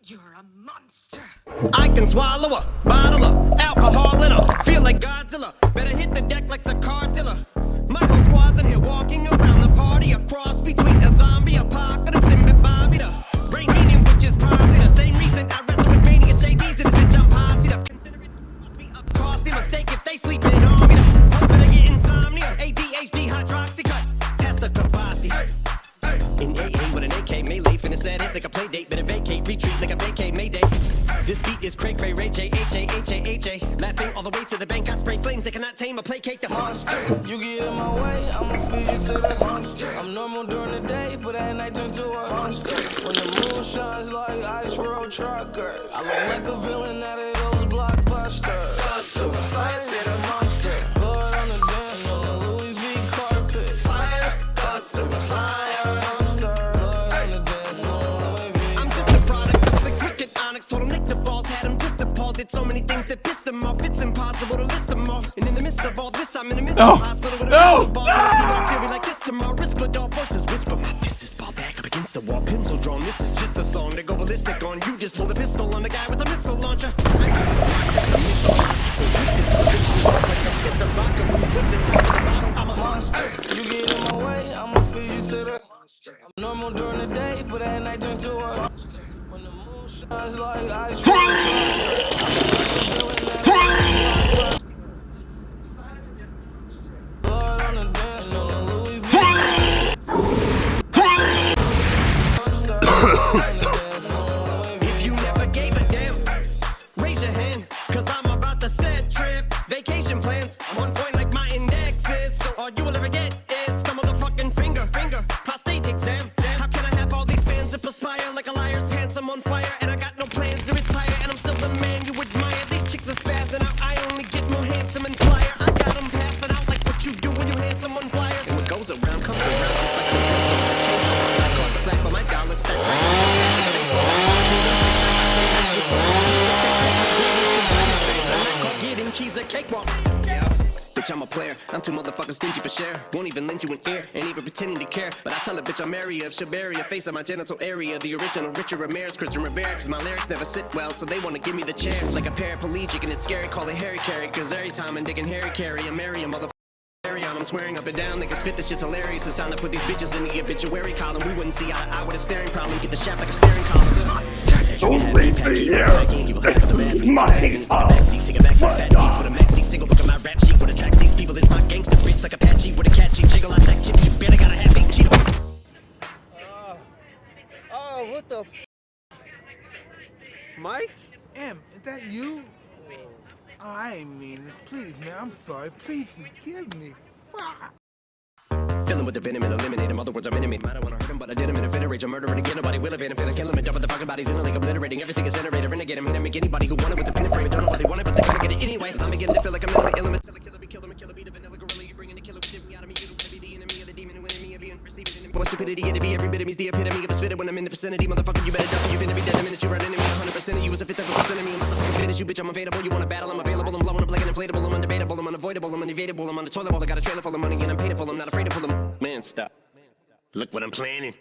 You're a monster. I can swallow a bottle of alcohol in a feel like Godzilla. Better hit the deck like the cartilla. My whole squad's in here walking around the party. A cross between a zombie apocalypse and Bobby the Brainiac, which is probably the same reason I wrestle with Mania Shades in this bitch. I'm posse to consider it must be a costly mistake if they sleeping on me. The hope that I get insomnia, ADHD, hydroxy cut, past the Kavasi. In AA with an AK melee, finna set it like a play date. Better vacate, retreat like a vacate Mayday. This beat is cray cray, Ray J, H-A-H-A-H-A. Laughing all the way to the bank, I spray flames. They cannot tame or placate the monster. You get in my way, I'ma feed you to the monster. I'm normal during the day, but at night turn to a monster. When the moon shines like ice road truckers, I look like a villain out of those blockbusters. So the fire's been a monster. Blood on the dance on the Louis V carpet. Fire, got to the fire. Monster, blood on the dance on the Louis V. I'm just a product of the cricket onyx. Told him Nick the balls had him just appalled. Did so many things that pissed him off. It's impossible to list them all. And in the midst of all this, I'm in the mental hospital with a crystal ball. See what I feel like this tomorrow. Rispadol voices whisper. My fist is ball back up against the wall. Pencil drawn. This is just a song to go ballistic on. You just pull the pistol on the guy with the missile launcher. I just get the vodka when you twist the top of the bottle. I'm a monster. You get in my way, I'ma feed you to the monster. I'm normal during the day, but at night turn to a monster. When the moon shines like ice blood on the dance on the Louis V. If you never gave a damn, raise your hand, cause I'm about to set trip. Vacation plans, I'm on point like my index is. So all you will ever get is the motherfucking finger. Prostate exam. How can I have all these fans that perspire like a liar's pants? I'm on fire and I got no plans to retire. And I'm still the man you admire. These chicks are spazzing out. I only get more handsome and flyer. I got them passing out like what you do when you hand someone flyers. And what goes around comes around just like the flag for my dollar stack. Getting cheese a cakewalk. Yeah. Bitch, I'm a player. I'm too motherfucking stingy for share. Won't even lend you an ear, ain't even pretending to care. But I tell a bitch I'm area of Shabaria, face of my genital area. The original Richard Ramirez, Christian Rivera. Cause my lyrics never sit well, so they wanna give me the chair. Like a paraplegic and it's scary, call it Harry Carry. Cause every time I'm digging Harry Carry, I'm marry a motherfucker. I'm swearing up and down, they can spit this shit's hilarious. It's time to put these bitches in the obituary column. We wouldn't see eye to eye with a staring problem. Get the shaft like a staring column. Only the air is my Backseat, take it back to fat beats with a maxi single book of my rap sheet. What attracts these people is my gangster bitch like Apache with a catchy jiggle. I stack chips, you barely got a half eat Cheeto. Oh, what the f? Mike? Em, is that you? Oh, I ain't mean this. Please, man, I'm sorry. Please forgive me. Fuck. Filling with the venom and eliminate him. Other words, I'm intimate. I don't wanna hurt him, but I did him in a fit of rage. I'm murdering again. Nobody will evade him. Finna kill him and dump the fucking bodies in a lake, obliterating everything is generator. Renegade him, hit him, make anybody who want it with the pin and frame. Don't know what they want it, but they couldn't get it anyway. I'm beginning to feel like I'm mentally ill. Until a killer be killed him, a killer be the vanilla gorilla. You bringing the killer with me out of me. You don't wanna be the enemy of the demon who in me of being perceived enemy. More stupidity and to be every bit of me's the epitome of a spitter when I'm in the vicinity. Motherfucker, you better duck. You finna be dead the minute you run into me. 100% of you is a fifth of a percent of me. Motherfucking finish you, bitch. I'm available. You wanna battle? I'm available. I'm blowing up like an inflatable. I'm undebatable. I'm unavoidable. I'm unevadable. I'm on the toilet bowl. I got a trailer full of money and I'm paid for. I'm not afraid to pull them. Man, stop. Look what I'm planning.